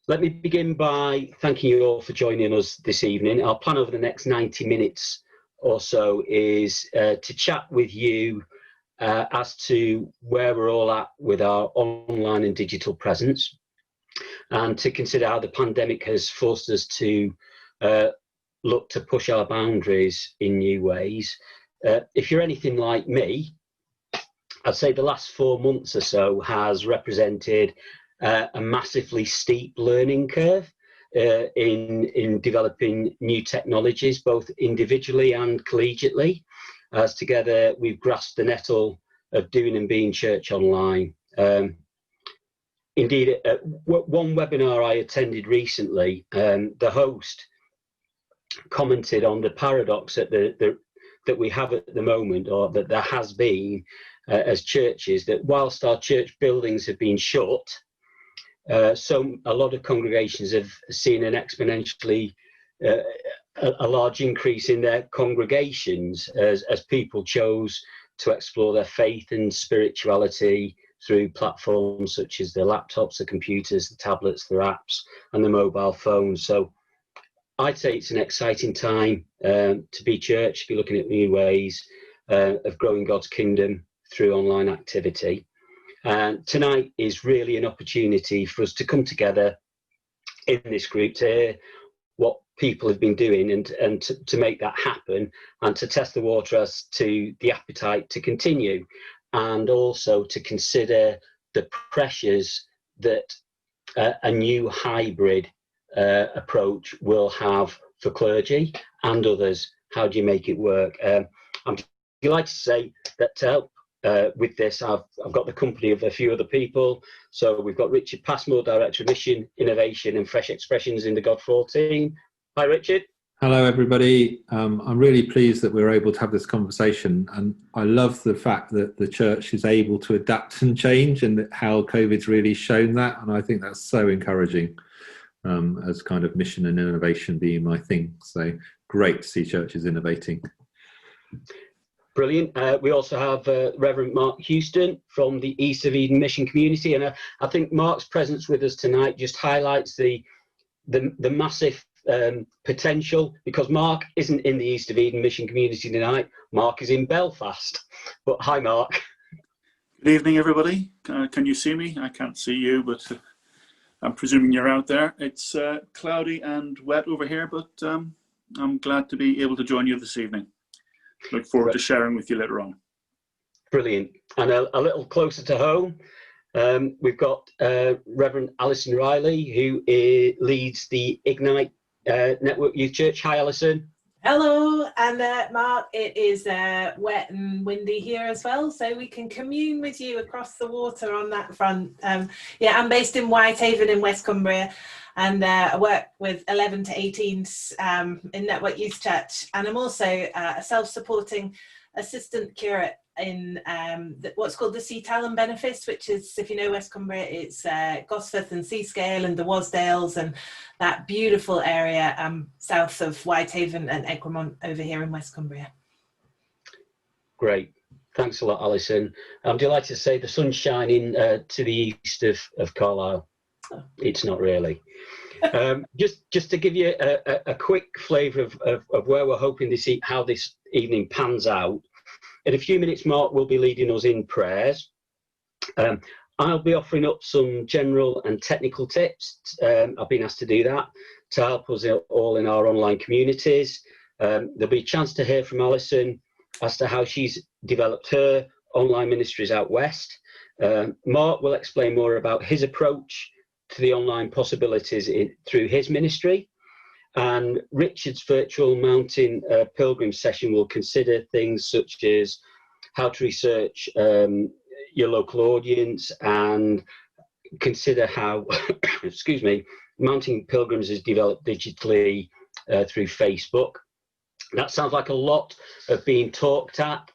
Let me begin by thanking you all for joining us this evening. Our plan over the next 90 minutes or so is to chat with you as to where we're all at with our online and digital presence, and to consider how the pandemic has forced us to look to push our boundaries in new ways. If you're anything like me, I'd say the last 4 months or so has represented a massively steep learning curve in developing new technologies, both individually and collegiately, as together we've grasped the nettle of doing and being church online. Indeed, one webinar I attended recently, the host commented on the paradox that we have at the moment, or that there has been as churches, that whilst our church buildings have been shut, a lot of congregations have seen an exponentially a large increase in their congregations as people chose to explore their faith and spirituality through platforms such as the laptops, the computers, the tablets, the apps, and the mobile phones. So I'd say it's an exciting time to be church, to be looking at new ways of growing God's kingdom through online activity. And tonight is really an opportunity for us to come together in this group to hear what people have been doing and to make that happen, and to test the water as to the appetite to continue, and also to consider the pressures that a new hybrid approach will have for clergy and others. How do you make it work? I'm delighted to say that to help with this, I've got the company of a few other people. So we've got Richard Passmore, Director of Mission, Innovation and Fresh Expressions in the God4 team. Hi, Richard. Hello, everybody. I'm really pleased that we're able to have this conversation, and I love the fact that the church is able to adapt and change, and how COVID's really shown that, and I think that's so encouraging as kind of mission and innovation being my thing. So great to see churches innovating. Brilliant. We also have Reverend Mark Houston from the East of Eden Mission Community, and I think Mark's presence with us tonight just highlights the massive potential, because Mark isn't in the East of Eden Mission Community tonight. Mark is in Belfast. But hi, Mark. Good evening, everybody. Can you see me? I can't see you, but I'm presuming you're out there. It's cloudy and wet over here, but I'm glad to be able to join you this evening. Look forward to sharing with you later on. Brilliant. And a little closer to home, we've got Reverend Alison Riley, who leads the Ignite Network Youth Church. Hi, Alison. Hello, and Mark, it is wet and windy here as well, so we can commune with you across the water on that front. Yeah, I'm based in Whitehaven in West Cumbria, and I work with 11 to 18s in Network Youth Church, and I'm also a self-supporting assistant curate in what's called the Sea Talon Benefice, which is, if you know West Cumbria, it's Gosforth and Seascale and the Wasdales and that beautiful area south of Whitehaven and Egremont over here in West Cumbria. Great. Thanks a lot, Alison. I'm delighted to say the sun's shining to the east of Carlisle. Oh. It's not really. Just to give you a quick flavour of where we're hoping to see how this evening pans out. In a few minutes, Mark will be leading us in prayers. I'll be offering up some general and technical tips. I've been asked to do that to help us all in our online communities. There'll be a chance to hear from Alison as to how she's developed her online ministries out west. Mark will explain more about his approach to the online possibilities through his ministry. And Richard's virtual mountain Pilgrims session will consider things such as how to research your local audience, and consider how, excuse me, Mountain Pilgrims is developed digitally through Facebook. That sounds like a lot of being talked at,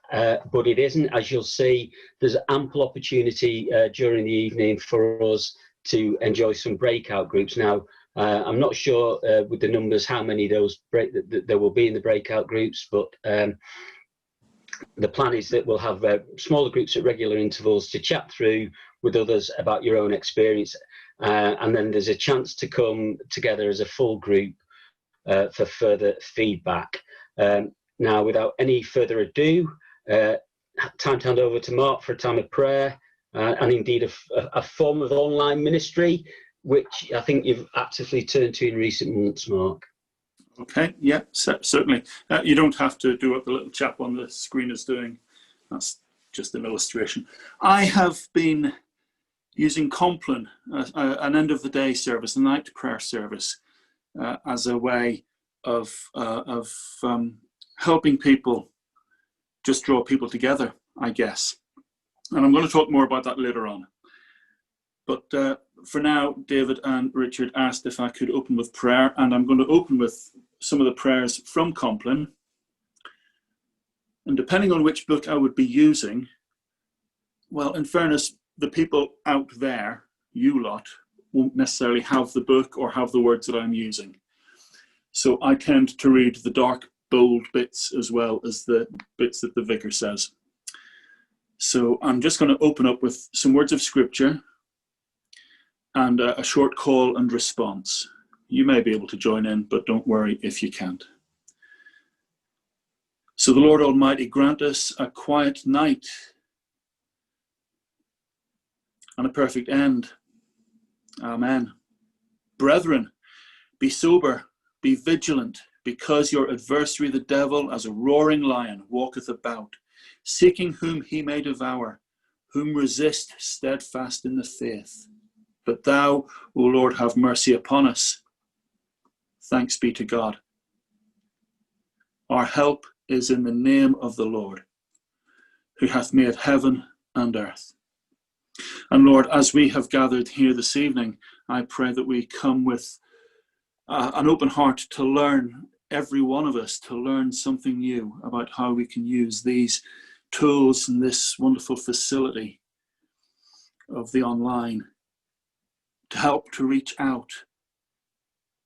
but it isn't. As you'll see, there's ample opportunity during the evening for us to enjoy some breakout groups. Now, I'm not sure with the numbers how many of those there will be in the breakout groups, but the plan is that we'll have smaller groups at regular intervals to chat through with others about your own experience. and then there's a chance to come together as a full group for further feedback. Now, without any further ado, time to hand over to Mark for a time of prayer, and indeed a form of online ministry, which I think you've actively turned to in recent months, Mark. Okay, yeah, certainly. You don't have to do what the little chap on the screen is doing. That's just an illustration. I have been using Compline, an end of the day service, a night prayer service, as a way of helping people, just draw people together, I guess. And I'm going to talk more about that later on. But for now, David and Richard asked if I could open with prayer, and I'm going to open with some of the prayers from Compline. And depending on which book I would be using, well, in fairness, the people out there, you lot, won't necessarily have the book or have the words that I'm using. So I tend to read the dark, bold bits as well as the bits that the vicar says. So I'm just going to open up with some words of scripture and a short call and response. You may be able to join in, but don't worry if you can't. So the Lord Almighty grant us a quiet night and a perfect end. Amen. Brethren, be sober, be vigilant, because your adversary the devil, as a roaring lion, walketh about, seeking whom he may devour, whom resist steadfast in the faith. But thou, O Lord, have mercy upon us. Thanks be to God. Our help is in the name of the Lord, who hath made heaven and earth. And Lord, as we have gathered here this evening, I pray that we come with an open heart to learn, every one of us, to learn something new about how we can use these tools and this wonderful facility of the online to help to reach out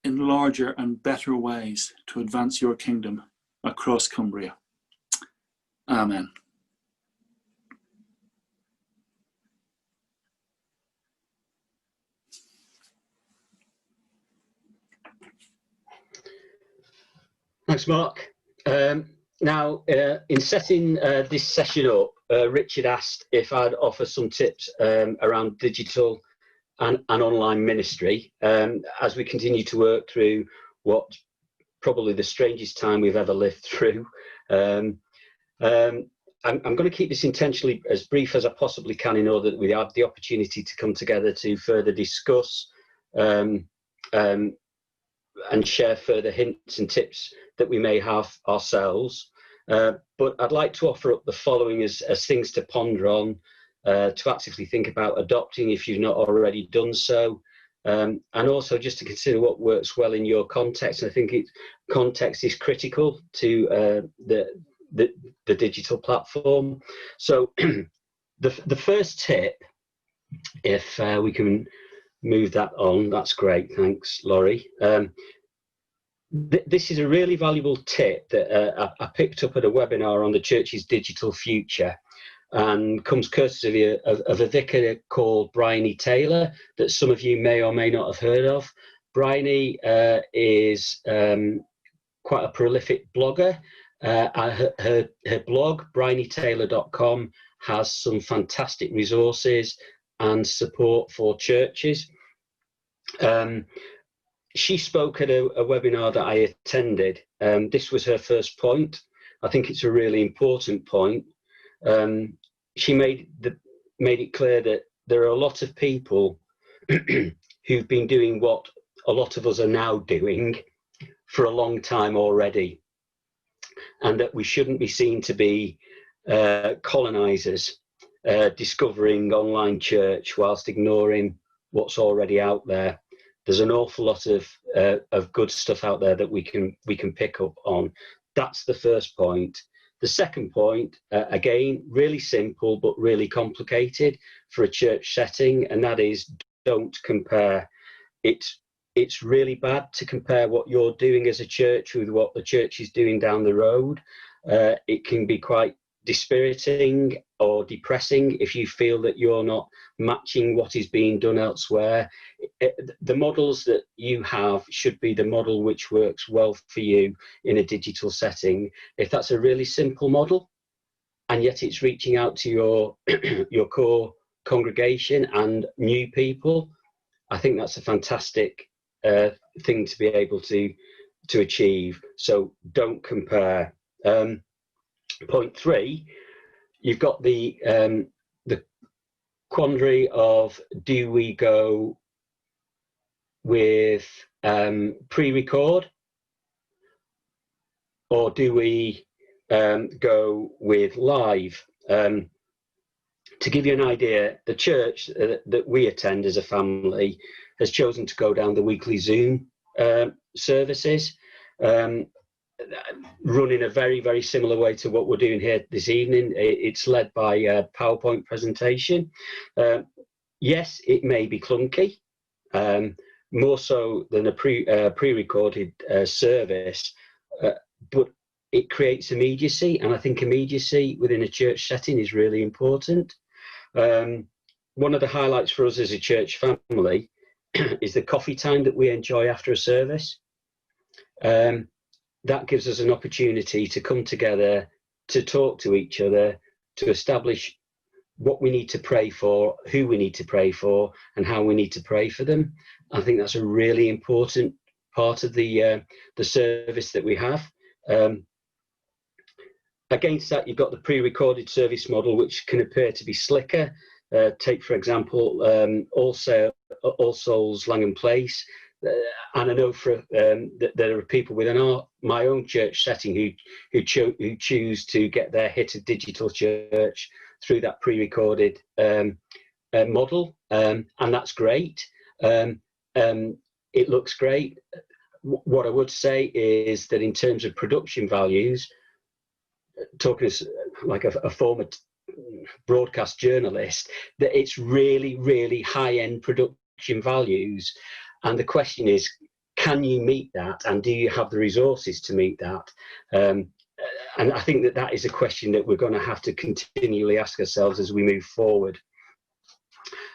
in larger and better ways to advance your kingdom across Cumbria. Amen. Thanks, Mark. Now, in setting this session up, Richard asked if I'd offer some tips around digital and online ministry as we continue to work through what probably the strangest time we've ever lived through. I'm going to keep this intentionally as brief as I possibly can in order that we have the opportunity to come together to further discuss and share further hints and tips that we may have ourselves. But I'd like to offer up the following as things to ponder on, to actively think about adopting if you've not already done so, and also just to consider what works well in your context. I think context is critical to the digital platform. So the first tip, if we can move that on, that's great. Thanks, Laurie. This is a really valuable tip that I picked up at a webinar on the church's digital future, and comes courtesy of a vicar called Bryony Taylor that some of you may or may not have heard of. Bryony is quite a prolific blogger. Her blog, bryonytaylor.com, has some fantastic resources and support for churches. She spoke at a webinar that I attended. This was her first point. I think it's a really important point. She made it clear that there are a lot of people who've been doing what a lot of us are now doing for a long time already, and that we shouldn't be seen to be colonizers discovering online church whilst ignoring what's already out there. There's an awful lot of good stuff out there that we can pick up on. That's the first point. The second point, again, really simple but really complicated for a church setting, and that is don't compare. It's really bad to compare what you're doing as a church with what the church is doing down the road. It can be quite dispiriting or depressing if you feel that you're not matching what is being done elsewhere. The models that you have should be the model which works well for you in a digital setting. If that's a really simple model, and yet it's reaching out to your your core congregation and new people, I think that's a fantastic thing to be able to achieve. So don't compare. Point 3, you've got the quandary of, do we go with pre-record, or do we go with live? To give you an idea, the church that we attend as a family has chosen to go down the weekly Zoom services, run in a very, very similar way to what we're doing here this evening. It's led by a PowerPoint presentation. Yes, it may be clunky, more so than a pre-recorded service, but it creates immediacy, and I think immediacy within a church setting is really important. One of the highlights for us as a church family is the coffee time that we enjoy after a service. That gives us an opportunity to come together, to talk to each other, to establish what we need to pray for, who we need to pray for, and how we need to pray for them. I think that's a really important part of the service that we have. Against that, you've got the pre-recorded service model, which can appear to be slicker. Take, for example, All Souls Langham Place. And I know that there are people within my own church setting who choose to get their hit of digital church through that pre-recorded model, and that's great. It looks great. What I would say is that in terms of production values, talking as like a former broadcast journalist, that it's really, really high-end production values. And the question is, can you meet that, and do you have the resources to meet that? And I think that is a question that we're going to have to continually ask ourselves as we move forward.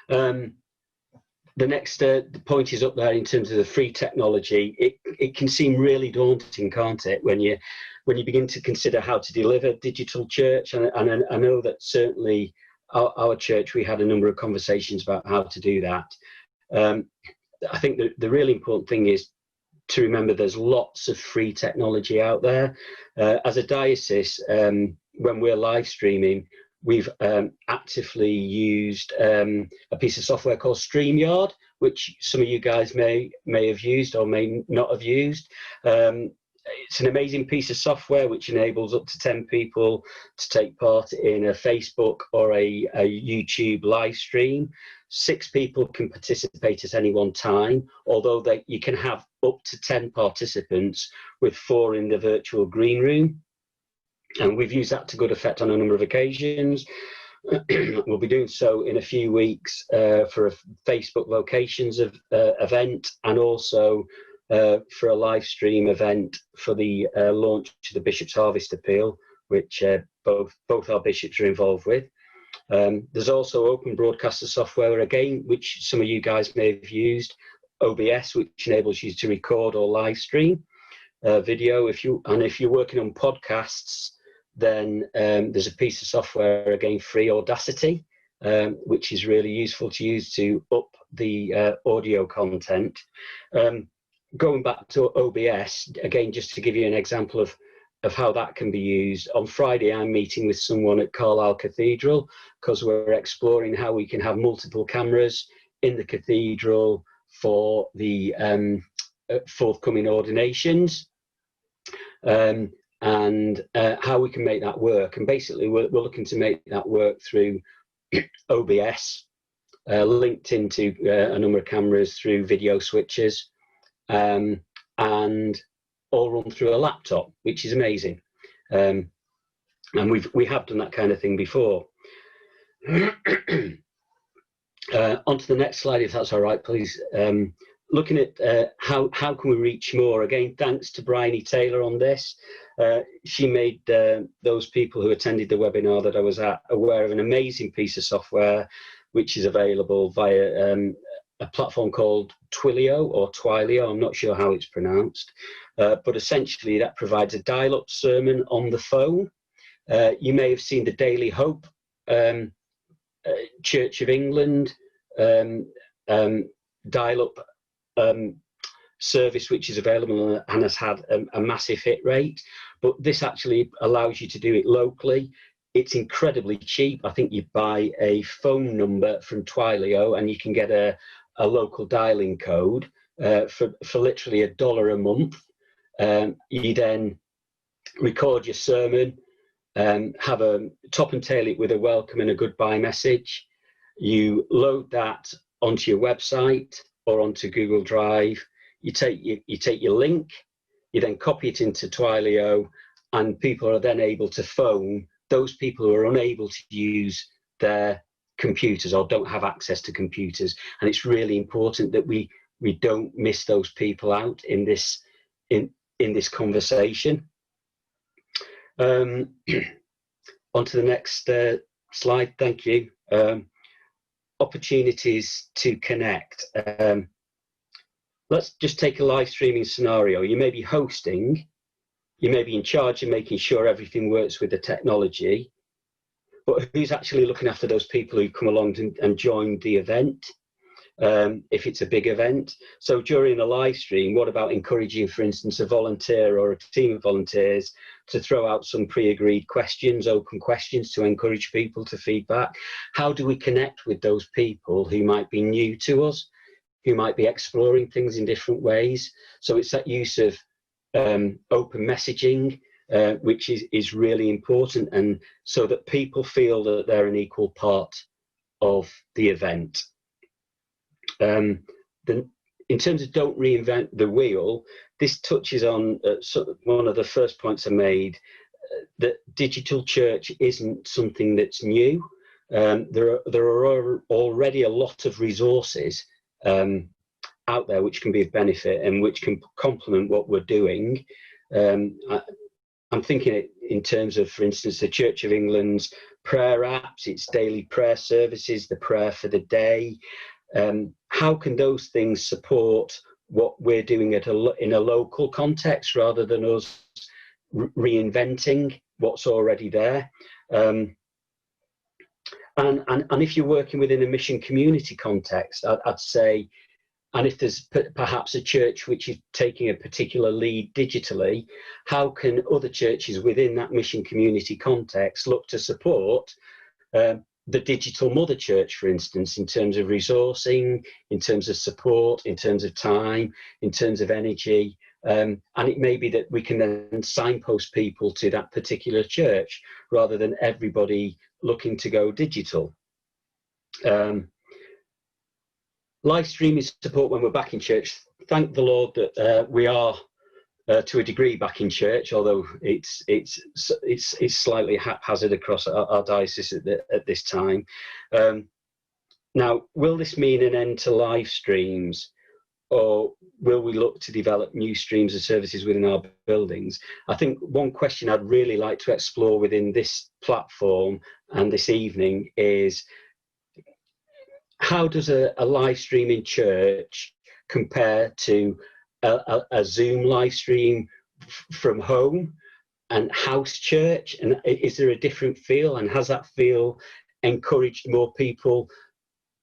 The next point is up there in terms of the free technology. It can seem really daunting, can't it, when you begin to consider how to deliver digital church? And I know that certainly our church, we had a number of conversations about how to do that. I think the really important thing is to remember there's lots of free technology out there. As a diocese, when we're live streaming, we've actively used a piece of software called StreamYard, which some of you guys may have used or may not have used. It's an amazing piece of software which enables up to 10 people to take part in a Facebook or a YouTube live stream. 6 people can participate at any one time, although you can have up to 10 participants with 4 in the virtual green room. And we've used that to good effect on a number of occasions. We'll be doing so in a few weeks for a Facebook Vocations event, and also for a live stream event for the launch of the Bishop's Harvest Appeal, which both our bishops are involved with. There's also open broadcaster software, again, which some of you guys may have used, OBS, which enables you to record or live stream video. If you're working on podcasts, then there's a piece of software, again, free, Audacity, which is really useful to use to up the audio content. Going back to OBS, again, just to give you an example of how that can be used, on Friday I'm meeting with someone at Carlisle Cathedral because we're exploring how we can have multiple cameras in the cathedral for the forthcoming ordinations, and how we can make that work. And basically we're looking to make that work through OBS, linked into a number of cameras through video switches, and all run through a laptop, which is amazing. And we have done that kind of thing before. On to the next slide, if that's all right, please, looking at how can we reach more. Again, thanks to Bryony Taylor on this. She made those people who attended the webinar that I was at aware of an amazing piece of software which is available via a platform called Twilio or Twilio, I'm not sure how it's pronounced, but essentially that provides a dial-up sermon on the phone. You may have seen the Daily Hope Church of England dial-up service, which is available and has had a massive hit rate, but this actually allows you to do it locally. It's incredibly cheap. I think you buy a phone number from Twilio and you can get a local dialing code for literally $1 a month. You then record your sermon, have a top and tail it with a welcome and a goodbye message. You load that onto your website or onto Google Drive. You take your link, you then copy it into Twilio, and people are then able to phone those people who are unable to use their computers or don't have access to computers. And it's really important that we don't miss those people out in this conversation. On to the next slide, thank you. Opportunities to connect. Let's just take a live streaming scenario. You may be hosting, you may be in charge of making sure everything works with the technology, but who's actually looking after those people who come along and join the event, if it's a big event? So during a live stream, what about encouraging, for instance, a volunteer or a team of volunteers to throw out some pre-agreed questions, open questions to encourage people to feedback? How do we connect with those people who might be new to us, who might be exploring things in different ways? So it's that use of open messaging, which is really important, and so that people feel that they're an equal part of the event. In terms of don't reinvent the wheel, this touches on one of the first points I made, that digital church isn't something that's new. There are already a lot of resources out there which can be of benefit and which can complement what we're doing. I'm thinking in terms of, for instance, the Church of England's prayer apps, its daily prayer services, the prayer for the day. How can those things support what we're doing in a local context rather than us reinventing what's already there? And if you're working within a mission community context, I'd say, and if there's perhaps a church which is taking a particular lead digitally, how can other churches within that mission community context look to support the digital mother church, for instance, in terms of resourcing, in terms of support, in terms of time, in terms of energy? And it may be that we can then signpost people to that particular church rather than everybody looking to go digital. Live streaming support when we're back in church. Thank the Lord that we are to a degree back in church, although it's slightly haphazard across our diocese at this time. Now, will this mean an end to live streams, or will we look to develop new streams of services within our buildings? I think one question I'd really like to explore within this platform and this evening is, how does a live stream in church compare to a Zoom live stream from home and house church? And is there a different feel, and has that feel encouraged more people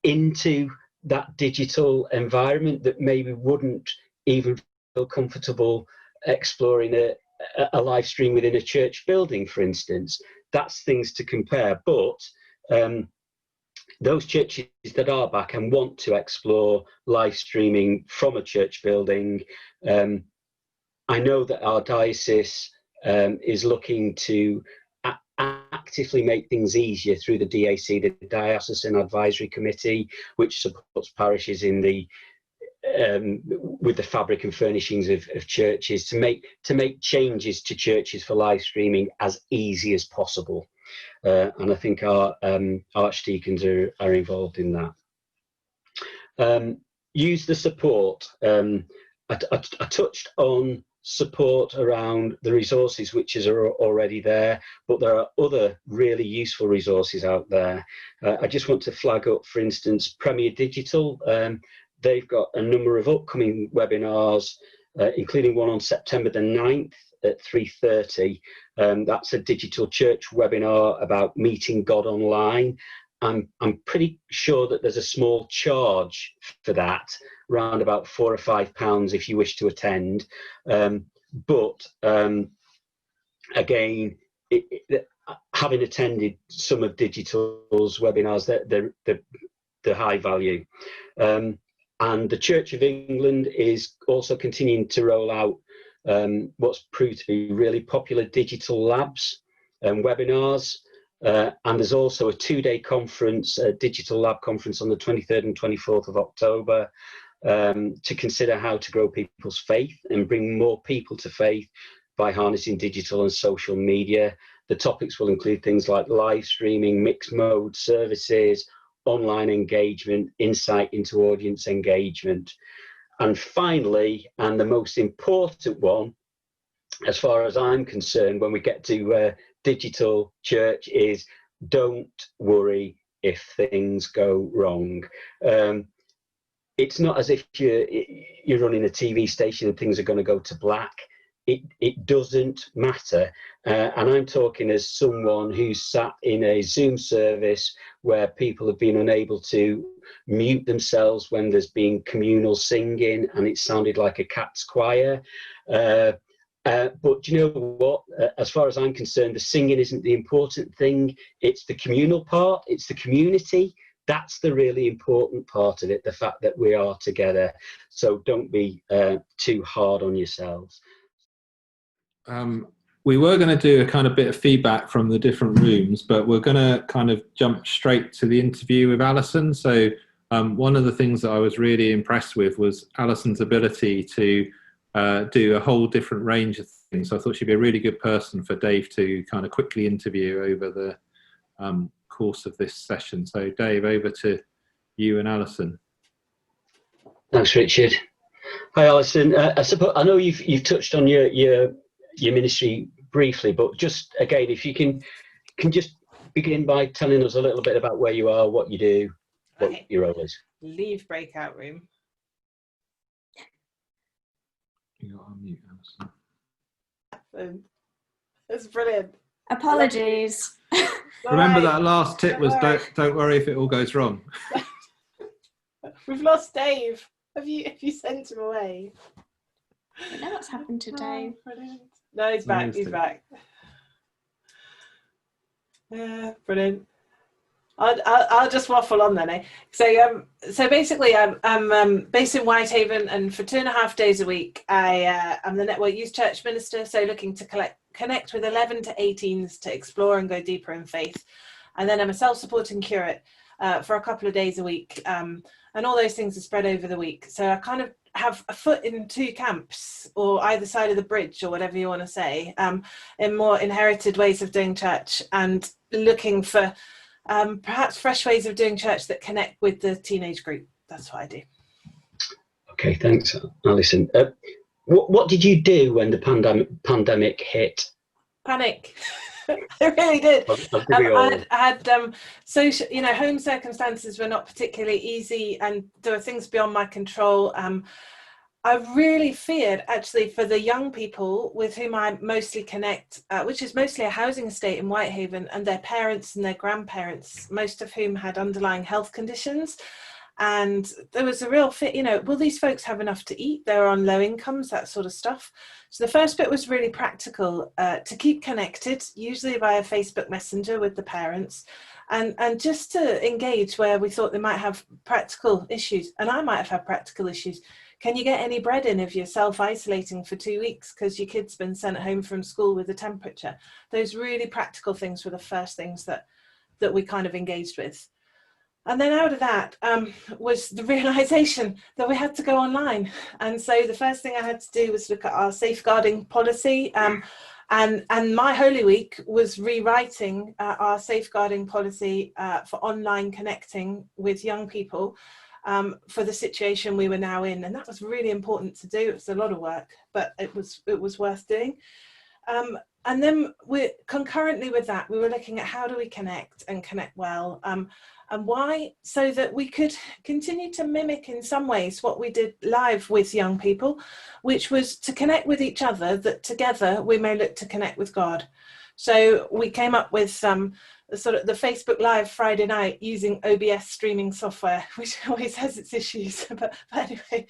into that digital environment that maybe wouldn't even feel comfortable exploring a live stream within a church building, for instance? That's things to compare. But those churches that are back and want to explore live streaming from a church building, I know that our diocese is looking to actively make things easier through the DAC, the Diocesan Advisory Committee, which supports parishes in the with the fabric and furnishings of churches, to make changes to churches for live streaming as easy as possible. And I think our archdeacons are involved in that. use the support. I touched on support around the resources which are already there, but there are other really useful resources out there. I just want to flag up, for instance, Premier Digital. They've got a number of upcoming webinars, including one on September the 9th at 3:30. That's a digital church webinar about meeting God online. I'm pretty sure that there's a small charge for that, around about £4 or £5 if you wish to attend. But again, having attended some of Digital's webinars, they're high value. And the Church of England is also continuing to roll out what's proved to be really popular digital labs and webinars. And there's also a 2-day conference, a digital lab conference on the 23rd and 24th of October to consider how to grow people's faith and bring more people to faith by harnessing digital and social media. The topics will include things like live streaming, mixed mode services, online engagement, insight into audience engagement. And finally, and the most important one, as far as I'm concerned, when we get to digital church, is don't worry if things go wrong. It's not as if you're running a TV station and things are going to go to black. It doesn't matter. And I'm talking as someone who's sat in a Zoom service where people have been unable to mute themselves when there's been communal singing and it sounded like a cat's choir. But you know what? As far as I'm concerned, the singing isn't the important thing. It's the communal part. It's the community. That's the really important part of it, the fact that we are together. So don't be too hard on yourselves. We were going to do a kind of bit of feedback from the different rooms, but we're going to kind of jump straight to the interview with Alison. So one of the things that I was really impressed with was Alison's ability to do a whole different range of things. So I thought she'd be a really good person for Dave to kind of quickly interview over the course of this session. So Dave, over to you and Alison. Thanks, Richard. Hi, Alison. I suppose I know you've touched on your ministry briefly, but just again, if you can just begin by telling us a little bit about where you are, what you do, what your role is. Leave breakout room. You're on mute, Alison. That's brilliant. Apologies. Remember that last tip was don't worry if it all goes wrong. We've lost Dave. Have you sent him away? I don't know what's happened to Dave. Brilliant. No, he's back. He's back. Yeah, brilliant. I'll just waffle on then. So basically, I'm based in Whitehaven, and for 2.5 days a week, I'm the Network Youth Church Minister. So looking to connect with 11 to 18s to explore and go deeper in faith, and then I'm a self-supporting curate for a couple of days a week, and all those things are spread over the week. So I kind of have a foot in 2 camps, or either side of the bridge, or whatever you want to say, in more inherited ways of doing church, and looking for perhaps fresh ways of doing church that connect with the teenage group. That's what I do. Okay, thanks, Alison. What did you do when the pandemic hit? Panic. I really did. I had social, home circumstances were not particularly easy, and there were things beyond my control. I really feared, actually, for the young people with whom I mostly connect, which is mostly a housing estate in Whitehaven, and their parents and their grandparents, most of whom had underlying health conditions. And there was a real fear, will these folks have enough to eat? They're on low incomes, that sort of stuff. So the first bit was really practical, to keep connected, usually via Facebook Messenger with the parents, and just to engage where we thought they might have practical issues. And I might have had practical issues. Can you get any bread in if you're self-isolating for 2 weeks because your kid's been sent home from school with a temperature? Those really practical things were the first things that we kind of engaged with. And then out of that was the realization that we had to go online. And so the first thing I had to do was look at our safeguarding policy. And my Holy Week was rewriting our safeguarding policy for online connecting with young people. for the situation we were now in, and that was really important to do. It was a lot of work, but it was worth doing. And then concurrently with that, we were looking at how do we connect and connect well, and why, so that we could continue to mimic in some ways what we did live with young people, which was to connect with each other, that together we may look to connect with God. So we came up with sort of the Facebook Live Friday night using OBS streaming software, which always has its issues. but anyway,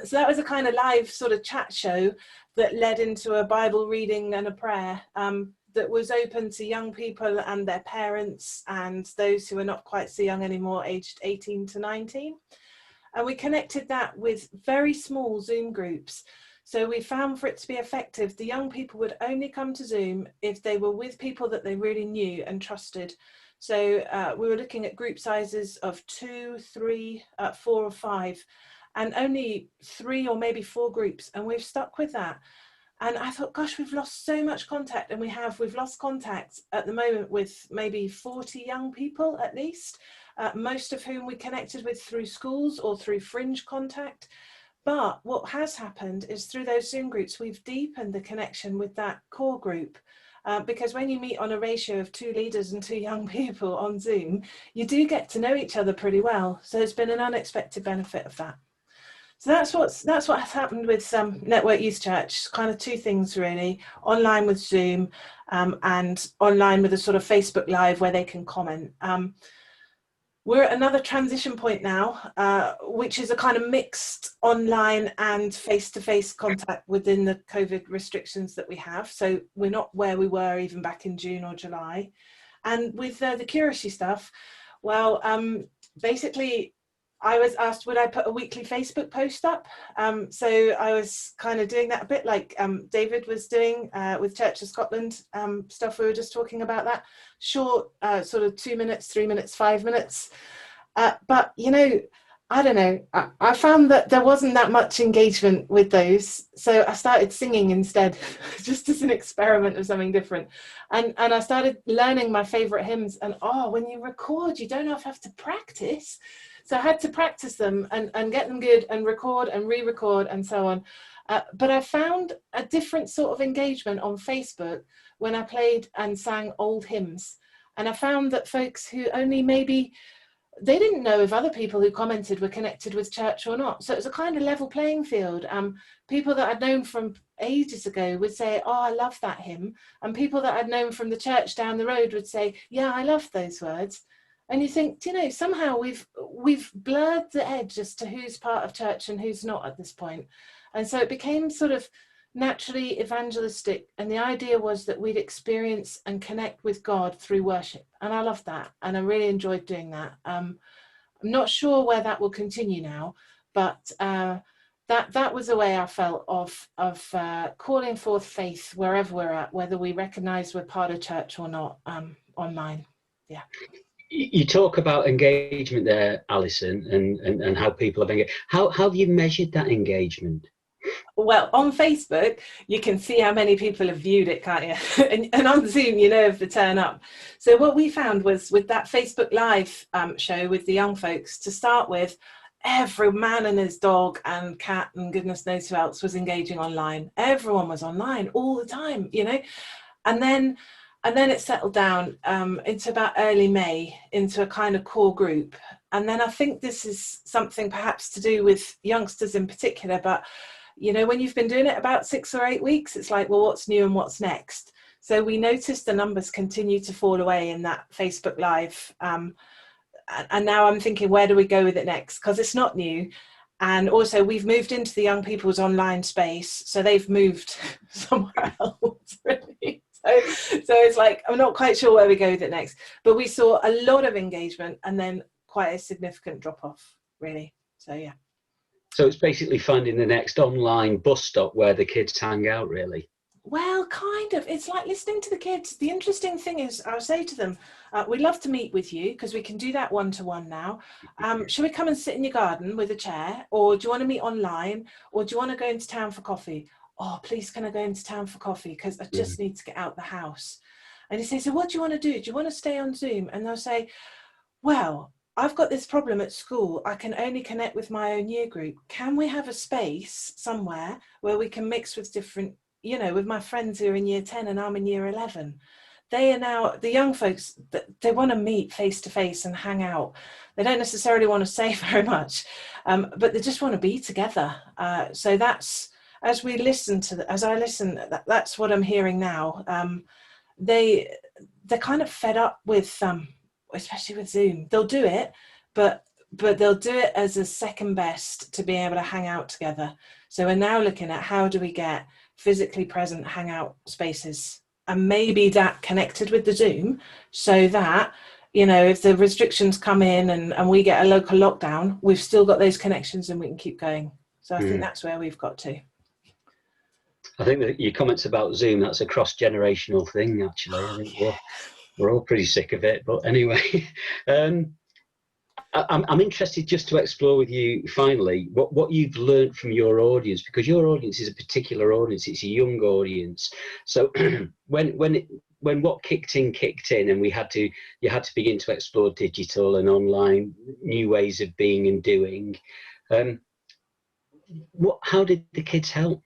so that was a kind of live sort of chat show that led into a Bible reading and a prayer that was open to young people and their parents and those who are not quite so young anymore, aged 18 to 19. And we connected that with very small Zoom groups. So we found for it to be effective, the young people would only come to Zoom if they were with people that they really knew and trusted. So we were looking at group sizes of 2, 3, 4 or 5, and only 3 or maybe 4 groups. And we've stuck with that. And I thought, gosh, we've lost so much contact, and we've lost contact at the moment with maybe 40 young people at least, most of whom we connected with through schools or through fringe contact. But what has happened is through those Zoom groups, we've deepened the connection with that core group. Because when you meet on a ratio of 2 leaders and 2 young people on Zoom, you do get to know each other pretty well. So it's been an unexpected benefit of that. So that's what has happened with Network Youth Church. Kind of 2 things really: online with Zoom, and online with a sort of Facebook Live where they can comment. We're at another transition point now, which is a kind of mixed online and face-to-face contact within the COVID restrictions that we have. So we're not where we were even back in June or July. And with the curacy stuff, well, basically, I was asked, would I put a weekly Facebook post up? So I was kind of doing that a bit like David was doing with Church of Scotland stuff. We were just talking about that. Short, sort of 2 minutes, 3 minutes, 5 minutes. But, you know, I don't know. I found that there wasn't that much engagement with those. So I started singing instead, just as an experiment of something different. And I started learning my favourite hymns. And when you record, you don't have to practice. So I had to practice them and get them good and record and re-record and so on. But I found a different sort of engagement on Facebook when I played and sang old hymns. And I found that folks who only maybe, they didn't know if other people who commented were connected with church or not. So it was a kind of level playing field. People that I'd known from ages ago would say, oh, I love that hymn. And people that I'd known from the church down the road would say, yeah, I love those words. And you think, you know, somehow we've blurred the edge as to who's part of church and who's not at this point. And so it became sort of naturally evangelistic. And the idea was that we'd experience and connect with God through worship. And I loved that. And I really enjoyed doing that. I'm not sure where that will continue now, but that was a way I felt of calling forth faith wherever we're at, whether we recognize we're part of church or not, online. Yeah. You talk about engagement there, Alison, and how people have engaged. How have you measured that engagement? Well, on Facebook, you can see how many people have viewed it, can't you? and on Zoom, you know if they turn up. So what we found was with that Facebook Live show with the young folks, to start with, every man and his dog and cat and goodness knows who else was engaging online. Everyone was online all the time, you know. And then it settled down into about early May into a kind of core group. And then I think this is something perhaps to do with youngsters in particular, but you know, when you've been doing it about 6 or 8 weeks, it's like, well, what's new and what's next? So we noticed the numbers continue to fall away in that Facebook Live. And now I'm thinking, where do we go with it next? Because it's not new. And also we've moved into the young people's online space. So they've moved somewhere else, really. So it's like, I'm not quite sure where we go with it next. But we saw a lot of engagement and then quite a significant drop off, really. So, yeah. So it's basically finding the next online bus stop where the kids hang out, really. Well, kind of. It's like listening to the kids. The interesting thing is, I'll say to them, we'd love to meet with you because we can do that one-to-one now. Should we come and sit in your garden with a chair? Or do you want to meet online? Or do you want to go into town for coffee? Oh, please, can I go into town for coffee? Because I just need to get out the house. And he says, so what do you want to do? Do you want to stay on Zoom? And they'll say, well, I've got this problem at school. I can only connect with my own year group. Can we have a space somewhere where we can mix with different, you know, with my friends who are in year 10 and I'm in year 11? They are now, the young folks, they want to meet face to face and hang out. They don't necessarily want to say very much, but they just want to be together. So that's, as we listen to, as I listen, that's what I'm hearing now. They're kind of fed up with, especially with Zoom. They'll do it, but they'll do it as a second best to being able to hang out together. So we're now looking at how do we get physically present hangout spaces, and maybe that connected with the Zoom, so that, you know, if the restrictions come in and we get a local lockdown, we've still got those connections and we can keep going. So I think that's where we've got to. I think that your comments about Zoom, that's a cross-generational thing, actually. I think we're all pretty sick of it. But anyway, I'm interested just to explore with you, finally, what you've learned from your audience, because your audience is a particular audience. It's a young audience. So when what kicked in, and you had to begin to explore digital and online, new ways of being and doing, how did the kids help?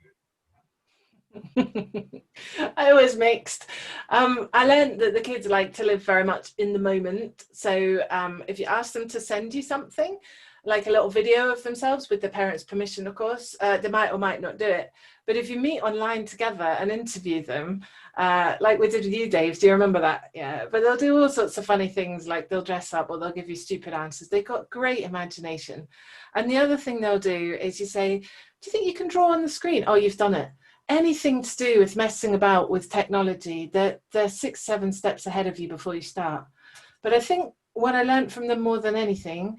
I was mixed. I learned that the kids like to live very much in the moment. So if you ask them to send you something, like a little video of themselves with the parents' permission, of course, they might or might not do it. But if you meet online together and interview them, like we did with you, Dave, do you remember that? Yeah, but they'll do all sorts of funny things, like they'll dress up or they'll give you stupid answers. They've got great imagination. And the other thing they'll do is you say, do you think you can draw on the screen? Oh, you've done it. Anything to do with messing about with technology, they're 6-7 steps ahead of you before you start. But I think what I learned from them more than anything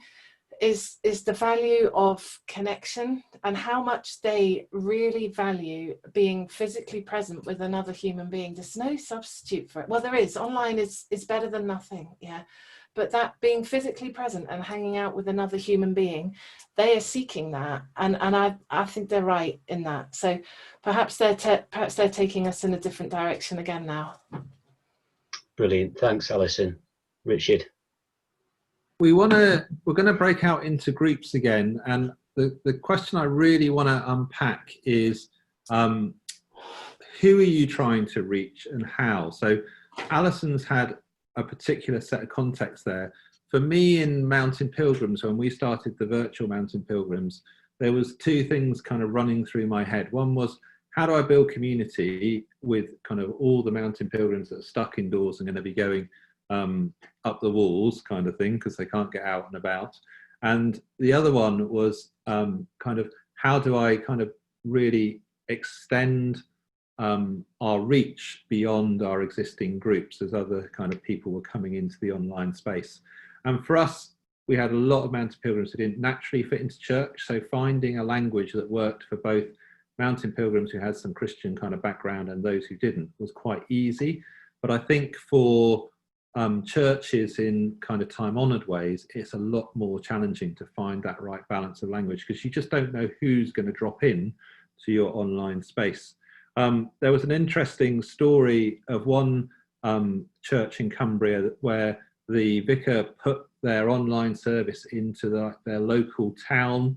is the value of connection and how much they really value being physically present with another human being. There's no substitute for it. Well, there is. Online is better than nothing, yeah. But that being physically present and hanging out with another human being, they are seeking that, and I think they're right in that. So perhaps they're taking us in a different direction again now. Brilliant, thanks, Alison. Richard. We're going to break out into groups again, and the question I really want to unpack is who are you trying to reach and how? So Alison's had a particular set of context there. For me, in Mountain Pilgrims, when we started the virtual Mountain Pilgrims, there was two things kind of running through my head. One was, how do I build community with kind of all the Mountain Pilgrims that are stuck indoors and going to be going up the walls kind of thing, because they can't get out and about. And the other one was kind of, how do I kind of really extend our reach beyond our existing groups as other kind of people were coming into the online space. And for us, we had a lot of Mountain Pilgrims who didn't naturally fit into church, so finding a language that worked for both Mountain Pilgrims who had some Christian kind of background and those who didn't was quite easy. But I think for churches in kind of time-honoured ways, it's a lot more challenging to find that right balance of language, because you just don't know who's going to drop in to your online space. There was an interesting story of one church in Cumbria where the vicar put their online service into their local town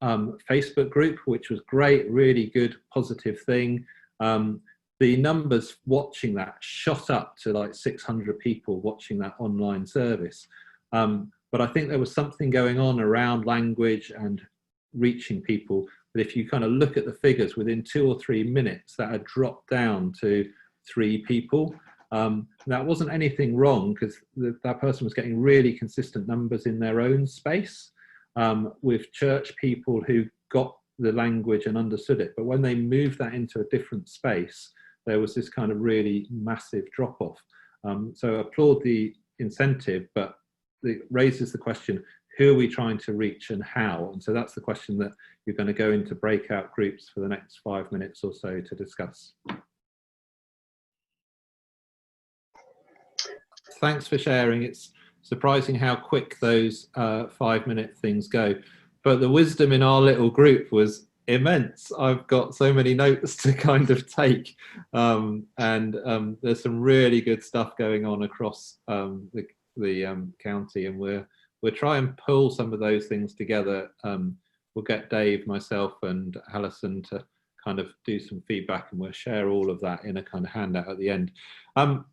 Facebook group, which was great, really good, positive thing. The numbers watching that shot up to like 600 people watching that online service. But I think there was something going on around language and reaching people. But if you kind of look at the figures, within 2 or 3 minutes, that had dropped down to 3 people. That wasn't anything wrong, because that person was getting really consistent numbers in their own space with church people who got the language and understood it. But when they moved that into a different space, there was this kind of really massive drop off. So I applaud the incentive, but it raises the question, who are we trying to reach and how? And so that's the question that you're going to go into breakout groups for the next 5 minutes or so to discuss. Thanks for sharing. It's surprising how quick those 5-minute things go. But the wisdom in our little group was immense. I've got so many notes to kind of take. And there's some really good stuff going on across the county, and we're we'll try and pull some of those things together. We'll get Dave, myself and Alison to kind of do some feedback, and we'll share all of that in a kind of handout at the end.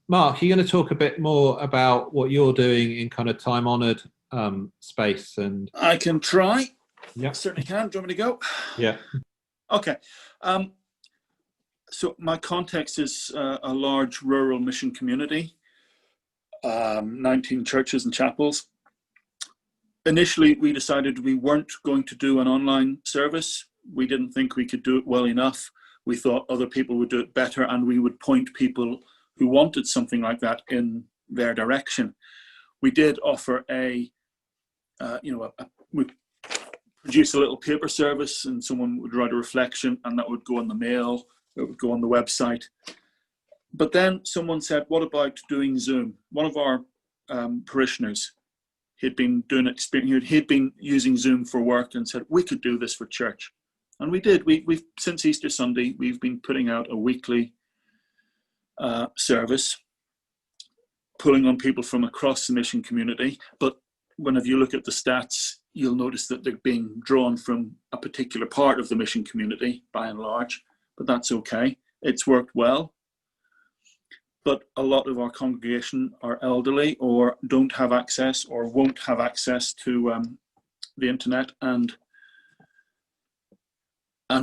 Mark, you're going to talk a bit more about what you're doing in kind of time-honoured space. And I can try. Yeah, certainly can. Do you want me to go? Yeah. Okay. So my context is a large rural mission community, 19 churches and chapels. Initially, we decided we weren't going to do an online service. We didn't think we could do it well enough. We thought other people would do it better, and we would point people who wanted something like that in their direction. We did offer we produce a little paper service, and someone would write a reflection, and that would go on the mail, it would go on the website. But then someone said, what about doing Zoom? One of our parishioners, he'd been using Zoom for work, and said, we could do this for church. And we did. We've since Easter Sunday, we've been putting out a weekly service, pulling on people from across the mission community. But whenever you look at the stats, you'll notice that they're being drawn from a particular part of the mission community, by and large. But that's okay. It's worked well. But a lot of our congregation are elderly, or don't have access, or won't have access to the internet, and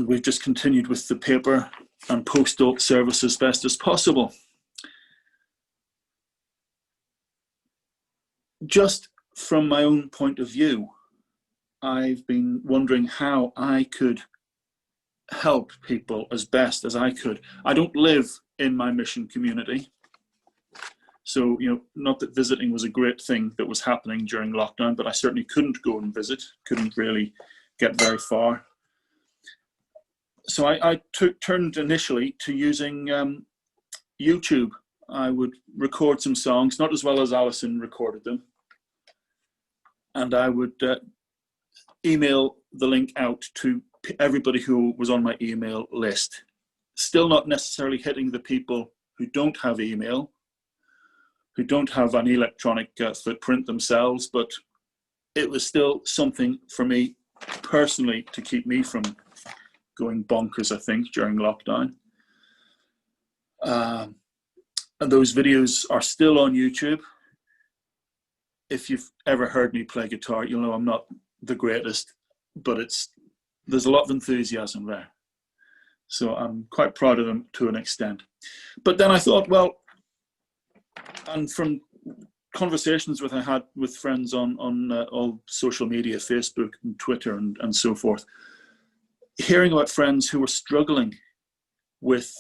we've just continued with the paper and postal service as best as possible. Just from my own point of view, I've been wondering how I could help people as best as I could. I don't live in my mission community, so not that visiting was a great thing that was happening during lockdown, but I certainly couldn't go and visit, couldn't really get very far. So I turned initially to using YouTube. I would record some songs, not as well as Alison recorded them, and I would email the link out to everybody who was on my email list. Still not necessarily hitting the people who don't have email, who don't have an electronic footprint themselves, but it was still something for me personally to keep me from going bonkers, I think, during lockdown. And those videos are still on YouTube. If you've ever heard me play guitar, you'll know I'm not the greatest, but there's a lot of enthusiasm there. So I'm quite proud of them to an extent. But then I thought, well, and from conversations I had with friends on all social media, Facebook and Twitter and so forth, hearing about friends who were struggling with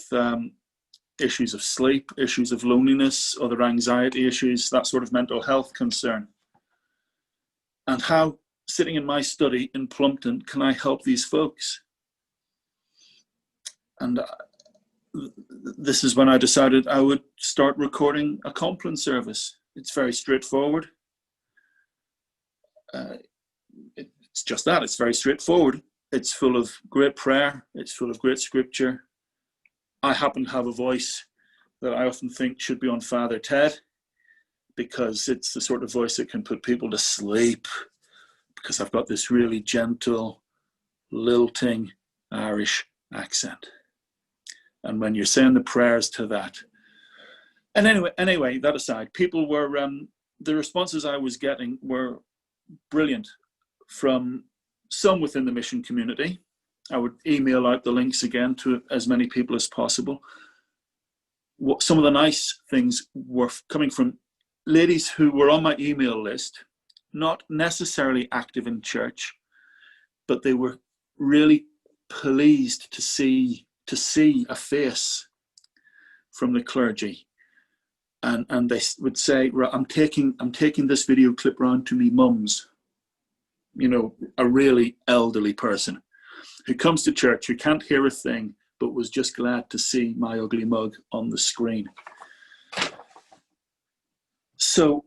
issues of sleep, issues of loneliness, other anxiety issues, that sort of mental health concern, and how, sitting in my study in Plumpton, can I help these folks? And this is when I decided I would start recording a Compline service. It's very straightforward. It's just that, it's very straightforward. It's full of great prayer. It's full of great scripture. I happen to have a voice that I often think should be on Father Ted, because it's the sort of voice that can put people to sleep, because I've got this really gentle, lilting Irish accent. And when you're saying the prayers to that. And anyway, that aside, people were, the responses I was getting were brilliant from some within the mission community. I would email out the links again to as many people as possible. Some of the nice things were coming from ladies who were on my email list, not necessarily active in church, but they were really pleased to see a face from the clergy. And they would say, I'm taking this video clip round to me mum's, a really elderly person who comes to church, who can't hear a thing, but was just glad to see my ugly mug on the screen. So,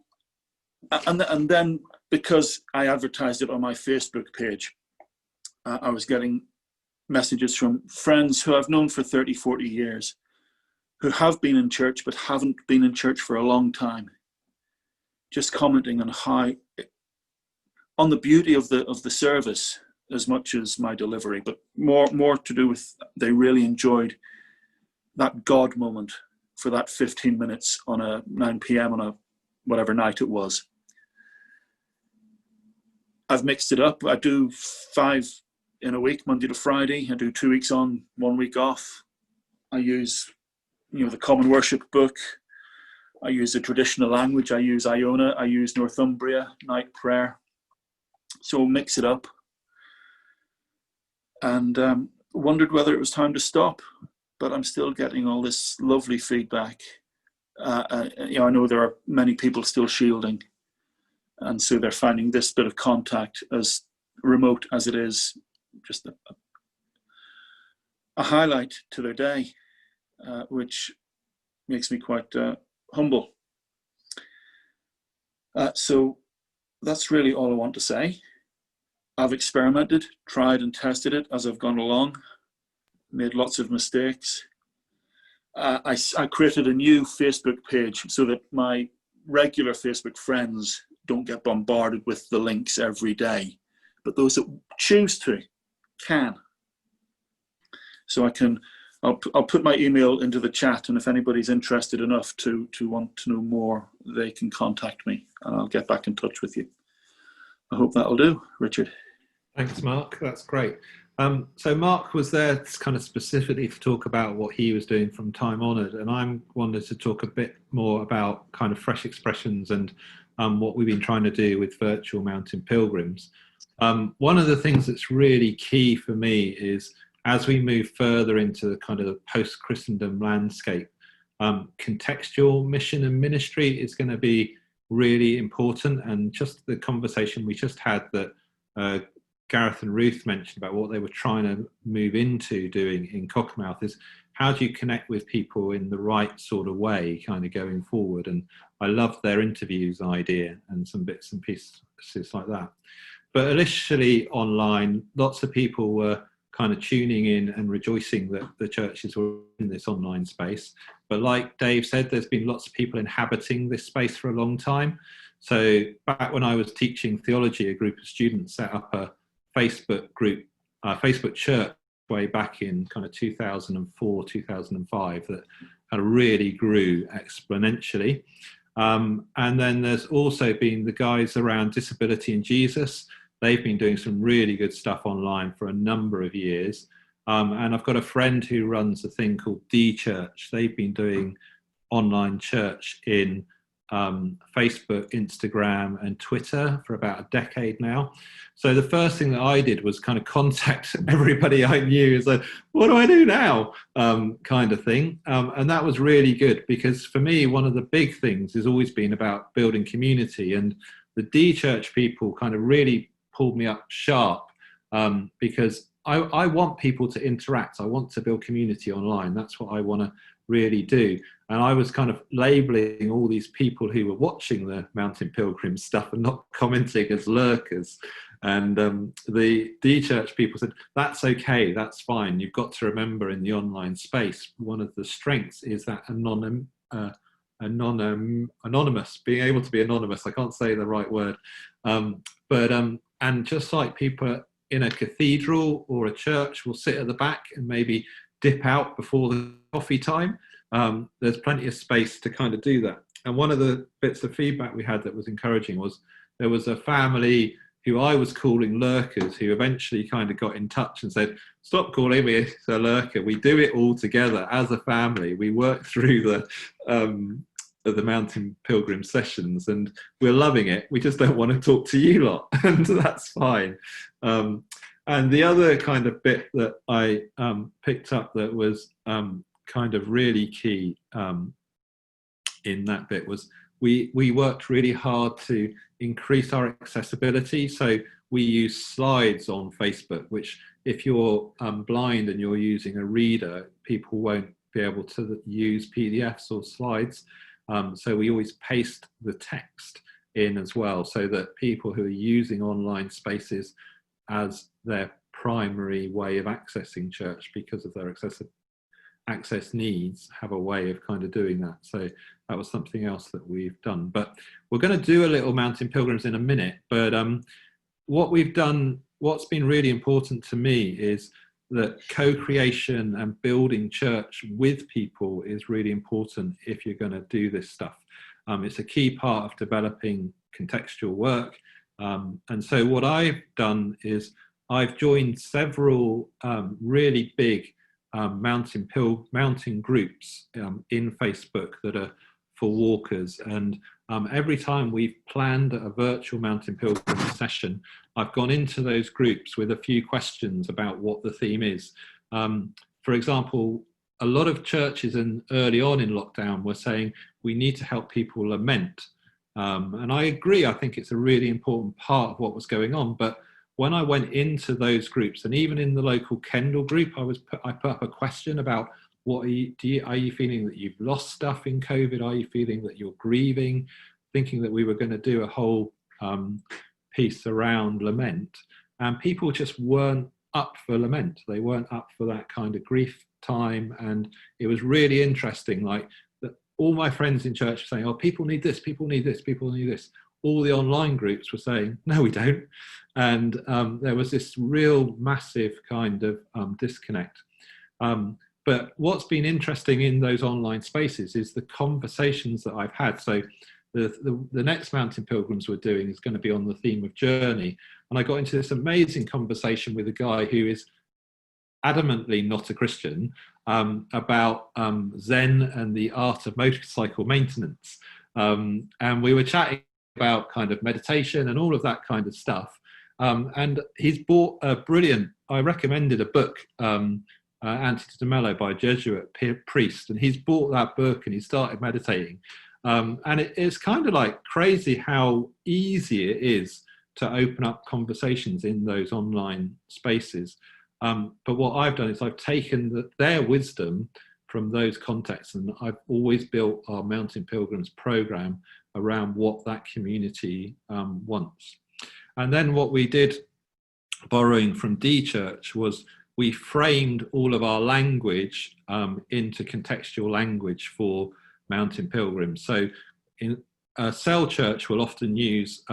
and then because I advertised it on my Facebook page, I was getting messages from friends who I've known for 30, 40 years, who have been in church but haven't been in church for a long time, just commenting on how on the beauty of the service as much as my delivery, but more to do with they really enjoyed that God moment for that 15 minutes on a 9 p.m. on a whatever night it was. I've mixed it up. I do 5 in a week, Monday to Friday. I do 2 weeks on, 1 week off. I use, the Common Worship book. I use the traditional language. I use Iona. I use Northumbria, night prayer. So we'll mix it up. And wondered whether it was time to stop, but I'm still getting all this lovely feedback. I know there are many people still shielding, and so they're finding this bit of contact, as remote as it is, just a highlight to their day, which makes me quite humble. So that's really all I want to say. I've experimented, tried and tested it as I've gone along, made lots of mistakes. I created a new Facebook page so that my regular Facebook friends don't get bombarded with the links every day, but those that choose to can. So I'll put my email into the chat, and if anybody's interested enough to want to know more, they can contact me and I'll get back in touch with you. I hope that'll do, Richard. Thanks, Mark. That's great. So Mark was there kind of specifically to talk about what he was doing from Time Honoured, and I wanted to talk a bit more about kind of fresh expressions and what we've been trying to do with virtual mountain pilgrims. One of the things that's really key for me is, as we move further into the kind of the post-Christendom landscape, contextual mission and ministry is going to be really important. And just the conversation we just had that Gareth and Ruth mentioned about what they were trying to move into doing in Cockermouth is, how do you connect with people in the right sort of way kind of going forward? And I love their interviews idea and some bits and pieces like that. But initially online, lots of people were kind of tuning in and rejoicing that the churches were in this online space. But like Dave said, there's been lots of people inhabiting this space for a long time. So back when I was teaching theology, a group of students set up a Facebook group, Facebook church way back in kind of 2004, 2005 that kind of really grew exponentially. And then there's also been the guys around Disability and Jesus. They've been doing some really good stuff online for a number of years. And I've got a friend who runs a thing called D Church. They've been doing online church in Facebook, Instagram and Twitter for about a decade now. So the first thing that I did was kind of contact everybody I knew. It's like, what do I do now? Kind of thing. And that was really good, because for me, one of the big things has always been about building community, and the D Church people kind of really pulled me up sharp, because I want people to interact. I want to build community online. That's what I want to really do. And I was kind of labeling all these people who were watching the Mountain Pilgrim stuff and not commenting as lurkers. And the D Church people said, that's okay, that's fine. You've got to remember, in the online space, one of the strengths is that anonymous, being able to be anonymous. I can't say the right word. And just like people in a cathedral or a church will sit at the back and maybe dip out before the coffee time, there's plenty of space to kind of do that. And one of the bits of feedback we had that was encouraging was, there was a family who I was calling lurkers who eventually kind of got in touch and said, stop calling me a lurker. We do it all together as a family. We work through the Mountain Pilgrim sessions and we're loving it. We just don't want to talk to you lot, and that's fine. And the other kind of bit that I picked up that was kind of really key in that bit was, we worked really hard to increase our accessibility. So we use slides on Facebook, which if you're blind and you're using a reader, people won't be able to use PDFs or slides. So we always paste the text in as well, so that people who are using online spaces as their primary way of accessing church because of their access needs have a way of kind of doing that. So that was something else that we've done. But we're going to do a little Mountain Pilgrims in a minute. But what we've done, what's been really important to me is that co-creation and building church with people is really important if you're going to do this stuff. It's a key part of developing contextual work. And so what I've done is I've joined several really big mountain groups in Facebook that are for walkers. And every time we've planned a virtual mountain pilgrim session, I've gone into those groups with a few questions about what the theme is. For example, a lot of churches early on in lockdown were saying we need to help people lament. And I agree, I think it's a really important part of what was going on. But when I went into those groups, and even in the local Kendall group, I put up a question about are you feeling that you've lost stuff in COVID? Are you feeling that you're grieving? Thinking that we were going to do a whole piece around lament, and people just weren't up for lament. They weren't up for that kind of grief time. And it was really interesting, like that all my friends in church were saying, oh, people need this, people need this, people need this. All the online groups were saying, no, we don't. And there was this real massive kind of disconnect. But what's been interesting in those online spaces is the conversations that I've had. So the next Mountain Pilgrims we're doing is going to be on the theme of journey. And I got into this amazing conversation with a guy who is adamantly not a Christian about Zen and the art of motorcycle maintenance. And we were chatting about kind of meditation and all of that kind of stuff. And he's bought a brilliant, I recommended a book, Antidote to Mellow by a Jesuit priest, and he's bought that book and he started meditating. And it's kind of like crazy how easy it is to open up conversations in those online spaces. But what I've done is I've taken their wisdom from those contexts, and I've always built our Mountain Pilgrims program around what that community wants. And then what we did, borrowing from D Church, was we framed all of our language into contextual language for Mountain Pilgrims. So in a cell church will often use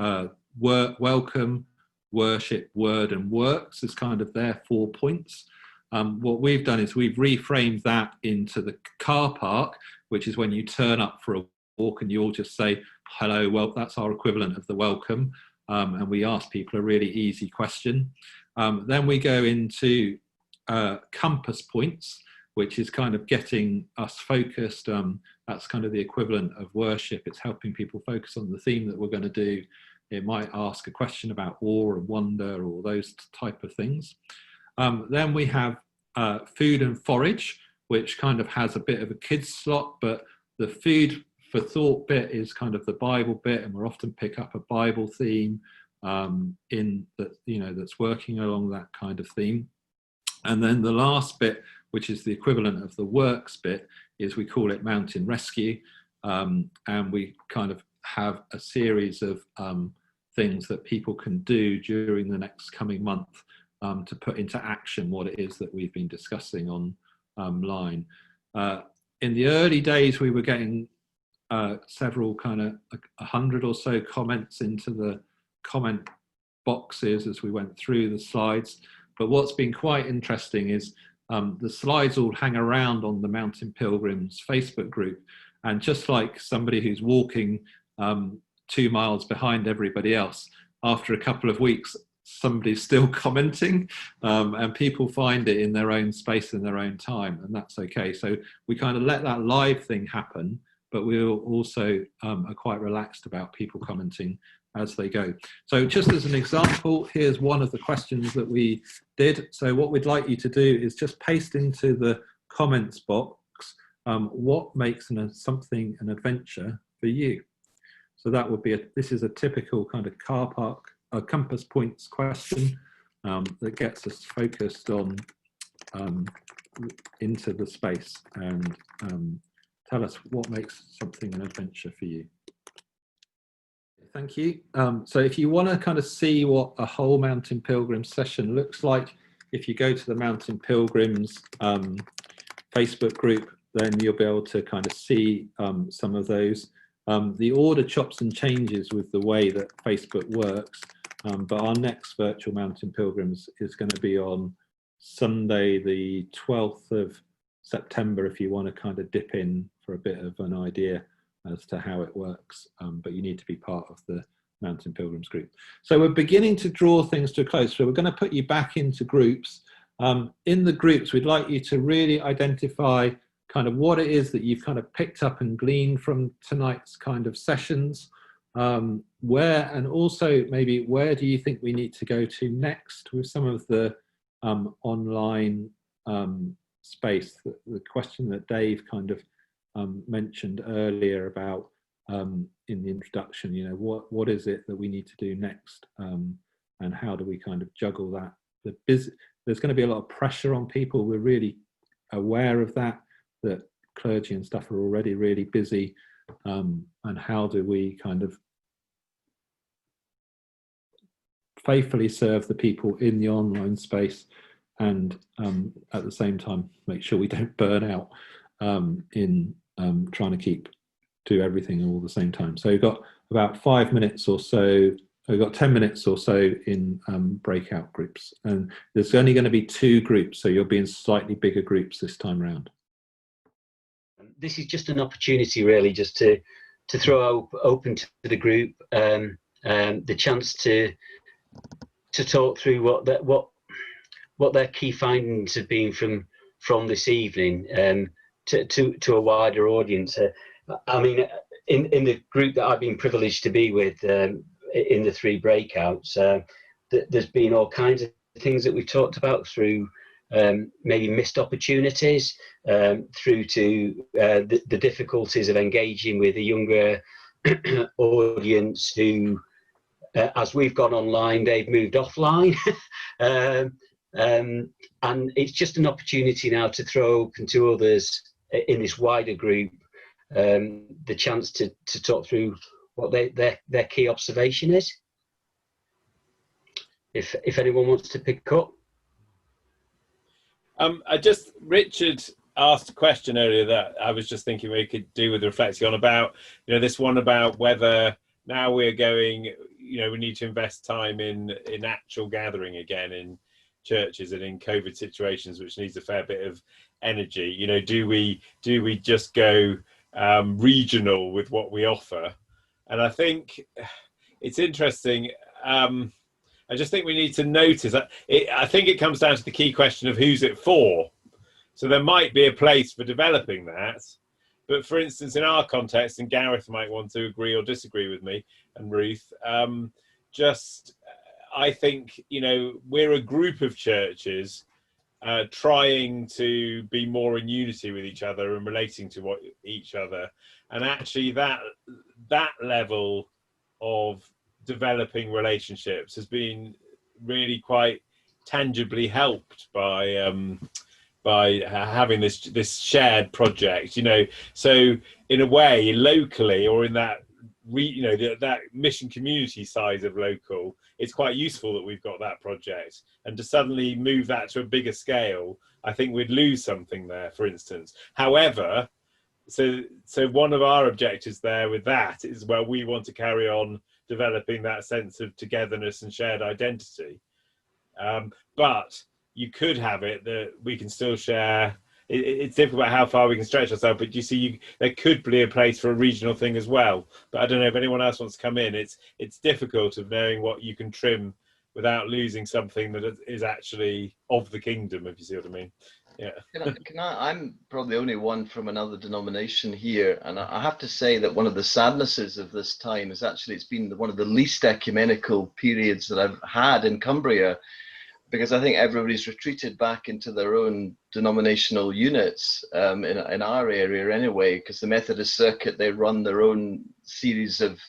welcome, worship, word and works as kind of their 4 points. What we've done is we've reframed that into the car park, which is when you turn up for a walk and you all just say, hello, well, that's our equivalent of the welcome. And we ask people a really easy question. Then we go into compass points, which is kind of getting us focused. That's kind of the equivalent of worship. It's helping people focus on the theme that we're going to do. It might ask a question about awe and wonder or those type of things. Then we have food and forage, which kind of has a bit of a kids slot, but the food for thought bit is kind of the Bible bit, and we'll often pick up a Bible theme in that, that's working along that kind of theme. And then the last bit, which is the equivalent of the works bit, is we call it Mountain Rescue. And we kind of have a series of things that people can do during the next coming month to put into action what it is that we've been discussing online. In the early days, we were getting several kind of 100 or so comments into the comment boxes as we went through the slides. But what's been quite interesting is the slides all hang around on the Mountain Pilgrims Facebook group. And just like somebody who's walking 2 miles behind everybody else, after a couple of weeks, somebody's still commenting, and people find it in their own space in their own time, and that's okay. So we kind of let that live thing happen, but we also are quite relaxed about people commenting as they go. So just as an example, here's one of the questions that we did. So what we'd like you to do is just paste into the comments box what makes something an adventure for you. So that would be this is a typical kind of car park compass points question that gets us focused on into the space and tell us what makes something an adventure for you. Thank you. So if you want to kind of see what a whole Mountain Pilgrims session looks like, if you go to the Mountain Pilgrims Facebook group, then you'll be able to kind of see some of those. The order chops and changes with the way that Facebook works. but our next virtual Mountain Pilgrims is going to be on Sunday, the 12th of September, if you want to kind of dip in for a bit of an idea as to how it works, but you need to be part of the Mountain Pilgrims group. So we're beginning to draw things to a close. So we're going to put you back into groups. In the groups, we'd like you to really identify kind of what it is that you've kind of picked up and gleaned from tonight's kind of sessions, where, and also maybe where do you think we need to go to next with some of the online space. The question that Dave kind of mentioned earlier about in the introduction, you know, what is it that we need to do next, and how do we kind of juggle that? There's going to be a lot of pressure on people. We're really aware of that clergy and stuff are already really busy, and how do we kind of faithfully serve the people in the online space, and at the same time make sure we don't burn out in trying to do everything all at the same time. So we've got about 5 minutes or so. We've got 10 minutes or so in breakout groups, and there's only going to be 2 groups, so you'll be in slightly bigger groups this time round. This is just an opportunity, really, just to throw open to the group the chance to talk through what their key findings have been from this evening, to a wider audience. I mean, in the group that I've been privileged to be with, in the 3 breakouts, there's been all kinds of things that we've talked about, through maybe missed opportunities, through to the difficulties of engaging with a younger audience who, as we've gone online, they've moved offline. And it's just an opportunity now to throw open to others in this wider group the chance to talk through what their key observation is. If anyone wants to pick up. Richard asked a question earlier that I was just thinking we could do with reflecting on, about, you know, this one about whether now we're going, you know, we need to invest time in actual gathering again in churches and in COVID situations, which needs a fair bit of energy. You know, do we just go regional with what we offer? And I think it's interesting. I just think we need to notice that I think it comes down to the key question of who's it for. So there might be a place for developing that, but for instance, in our context, and Gareth might want to agree or disagree with me, and Ruth, I think, you know, we're a group of churches trying to be more in unity with each other and relating to each other, and actually that level of developing relationships has been really quite tangibly helped by having this shared project, you know. So in a way, locally, or in that that mission community side of local, it's quite useful that we've got that project, and to suddenly move that to a bigger scale, I think we'd lose something there, for instance. However, so one of our objectives there with that is, well, we want to carry on developing that sense of togetherness and shared identity, but you could have it that we can still share. It's difficult about how far we can stretch ourselves, but you see, there could be a place for a regional thing as well. But I don't know if anyone else wants to come in. It's difficult of knowing what you can trim without losing something that is actually of the kingdom, if you see what I mean. Yeah. I'm probably the only one from another denomination here, and I have to say that one of the sadnesses of this time is actually it's been one of the least ecumenical periods that I've had in Cumbria, because I think everybody's retreated back into their own denominational units in our area anyway, because the Methodist Circuit, they run their own series of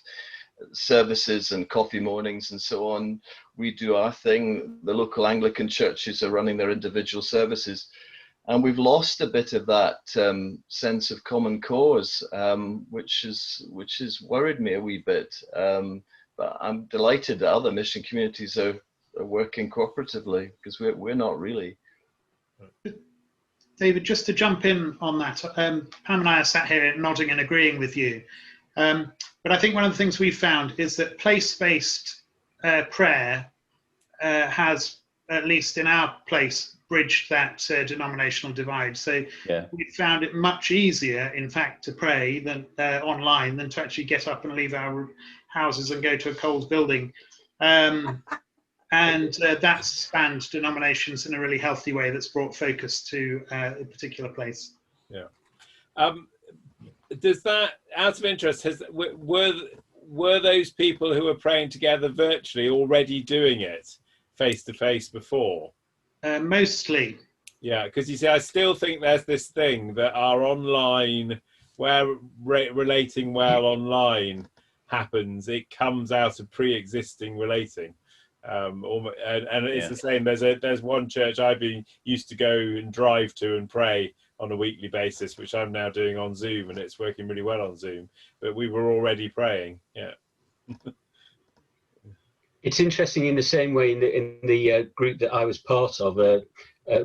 services and coffee mornings and so on. We do our thing. The local Anglican churches are running their individual services. And we've lost a bit of that sense of common cause, which has worried me a wee bit. But I'm delighted that other mission communities are working cooperatively, because we're not really. David, just to jump in on that, Pam and I are sat here nodding and agreeing with you. But I think one of the things we've found is that place-based prayer has, at least in our place, bridged that denominational divide. So Yeah. we found it much easier, in fact, to pray than online than to actually get up and leave our houses and go to a cold building. And that's spanned denominations in a really healthy way. That's brought focus to a particular place. Yeah. Does that, out of interest, were those people who were praying together virtually already doing it face to face before? Mostly. Yeah, because you see, I still think there's this thing that our online, where relating well online happens, it comes out of pre-existing relating. And it's the same. There's one church I've been used to go and drive to and pray on a weekly basis, which I'm now doing on Zoom, and it's working really well on Zoom. But we were already praying. Yeah. It's interesting in the same way in the group that I was part of. A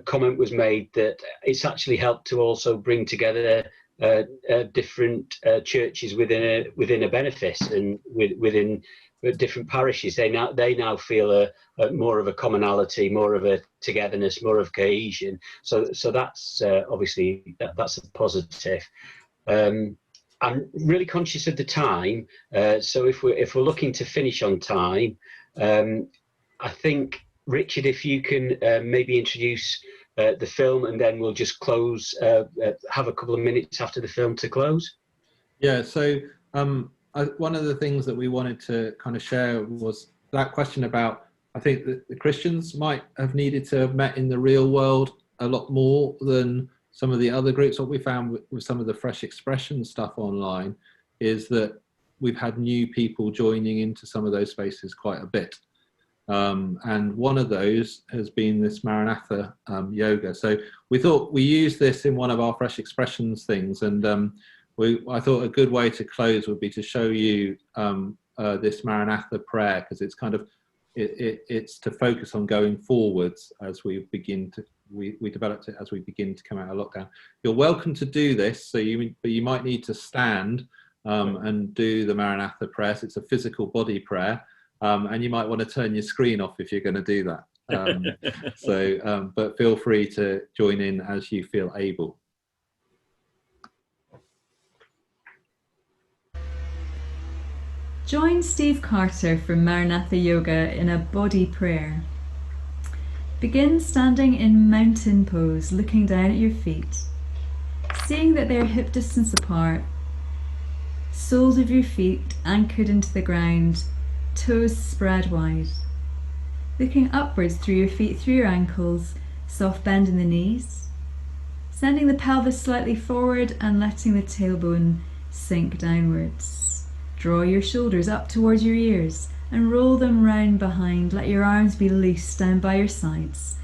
comment was made that it's actually helped to also bring together different churches within a benefice and within different parishes. They now feel a more of a commonality, more of a togetherness, more of cohesion. So that's obviously that's a positive. I'm really conscious of the time, so if we're looking to finish on time, I think, Richard, if you can maybe introduce the film, and then we'll just close, have a couple of minutes after the film to close. Yeah, so one of the things that we wanted to kind of share was that question about, I think that the Christians might have needed to have met in the real world a lot more than some of the other groups. What we found with some of the fresh expression stuff online is that we've had new people joining into some of those spaces quite a bit. And one of those has been this Maranatha yoga. So we thought we used this in one of our fresh expressions things. And I thought a good way to close would be to show you this Maranatha prayer, because it's kind of, it's to focus on going forwards as we begin to, we developed it as we begin to come out of lockdown. You're welcome to do this, but you might need to stand and do the Maranatha prayer. So it's a physical body prayer, and you might want to turn your screen off if you're going to do that. But feel free to join in as you feel able. Join Steve Carter from Maranatha Yoga in a body prayer. Begin standing in mountain pose, looking down at your feet, seeing that they're hip distance apart, soles of your feet anchored into the ground, toes spread wide. Looking upwards through your feet, through your ankles, soft bend in the knees, sending the pelvis slightly forward and letting the tailbone sink downwards. Draw your shoulders up towards your ears and roll them round behind. Let your arms be loose down by your sides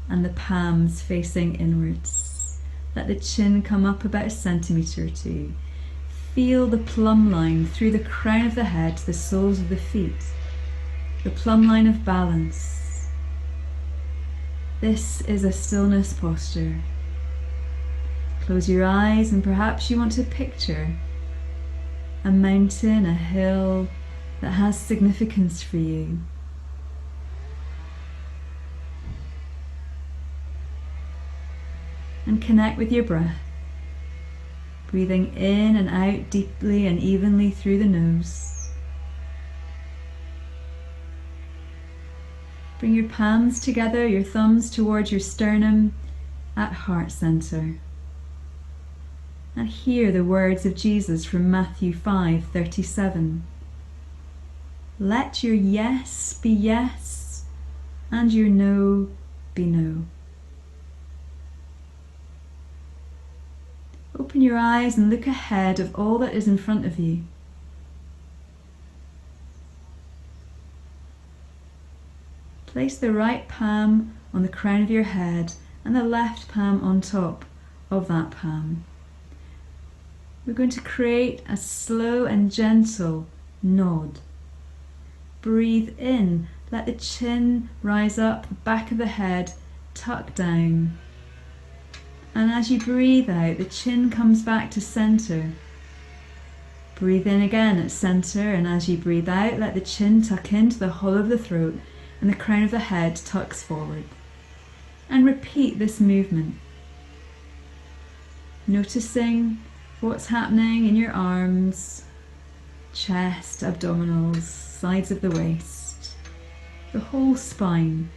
and the palms facing inwards. Let the chin come up about 1 centimetre or 2. Feel the plumb line through the crown of the head to the soles of the feet, the plumb line of balance. This is a stillness posture. Close your eyes and perhaps you want to picture a mountain, a hill that has significance for you. And connect with your breath, breathing in and out deeply and evenly through the nose. Bring your palms together, your thumbs towards your sternum at heart center. And hear the words of Jesus from Matthew 5:37. Let your yes be yes, and your no be no. Open your eyes and look ahead of all that is in front of you. Place the right palm on the crown of your head and the left palm on top of that palm. We're going to create a slow and gentle nod. Breathe in, let the chin rise up, the back of the head tuck down. And as you breathe out, the chin comes back to center. Breathe in again at center, and as you breathe out, let the chin tuck into the hollow of the throat and the crown of the head tucks forward. And repeat this movement, noticing what's happening in your arms, chest, abdominals, sides of the waist, the whole spine.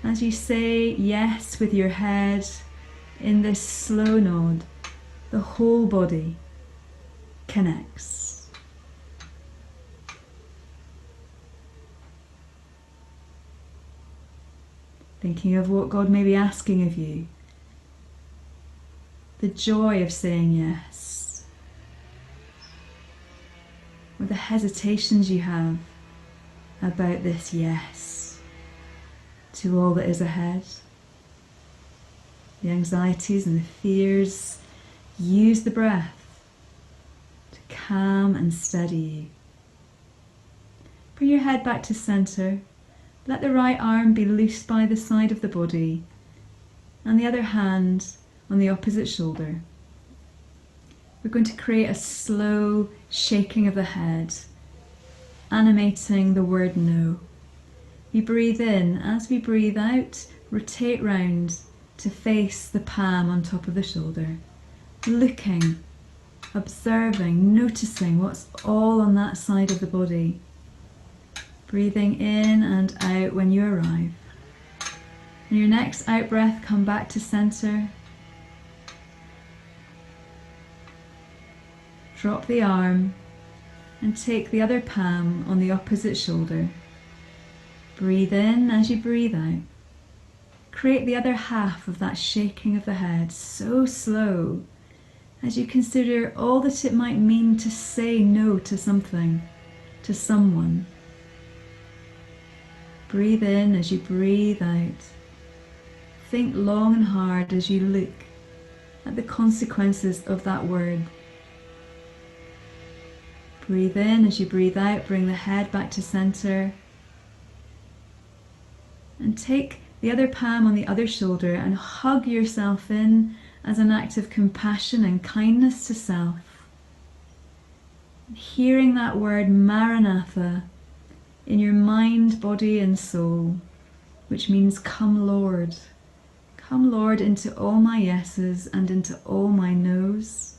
As you say yes with your head in this slow nod, the whole body connects. Thinking of what God may be asking of you. The joy of saying yes. Or the hesitations you have about this yes to all that is ahead. The anxieties and the fears. Use the breath to calm and steady you. Bring your head back to center. Let the right arm be loosed by the side of the body and the other hand on the opposite shoulder. We're going to create a slow shaking of the head, animating the word no. We breathe in. As we breathe out, rotate round to face the palm on top of the shoulder. Looking, observing, noticing what's all on that side of the body. Breathing in and out when you arrive. On your next out breath, come back to center. Drop the arm and take the other palm on the opposite shoulder. Breathe in as you breathe out. Create the other half of that shaking of the head, so slow, as you consider all that it might mean to say no to something, to someone. Breathe in as you breathe out. Think long and hard as you look at the consequences of that word. Breathe in as you breathe out, bring the head back to center. And take the other palm on the other shoulder and hug yourself in as an act of compassion and kindness to self. Hearing that word Maranatha in your mind, body and soul, which means come Lord. Come Lord into all my yeses and into all my noes.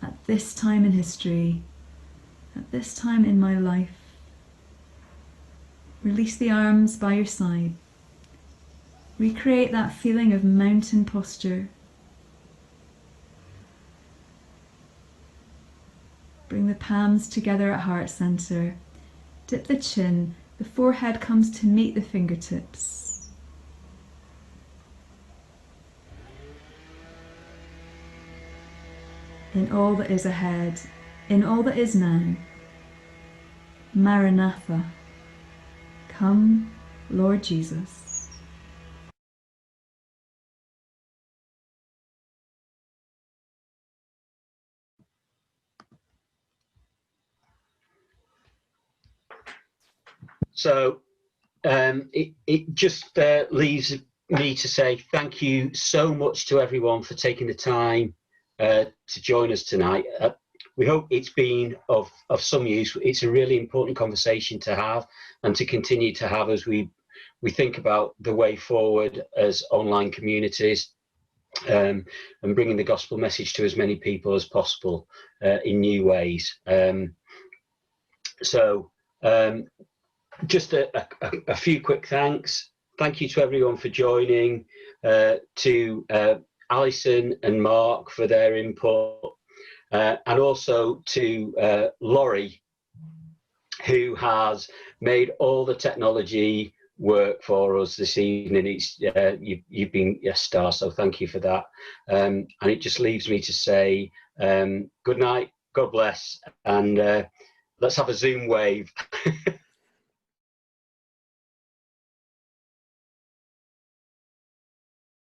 At this time in history, at this time in my life. Release the arms by your side. Recreate that feeling of mountain posture. Bring the palms together at heart center. Dip the chin, the forehead comes to meet the fingertips. In all that is ahead, in all that is now, Maranatha, come, Lord Jesus. So it just leaves me to say thank you so much to everyone for taking the time to join us tonight. We hope it's been of some use. It's a really important conversation to have and to continue to have as we think about the way forward as online communities, and bringing the gospel message to as many people as possible in new ways. Just a few quick thanks. Thank you to everyone for joining, to Alison and Mark for their input, and also to Laurie, who has made all the technology work for us this evening. It's you've been a star, so thank you for that. And it just leaves me to say good night, God bless, and let's have a Zoom wave.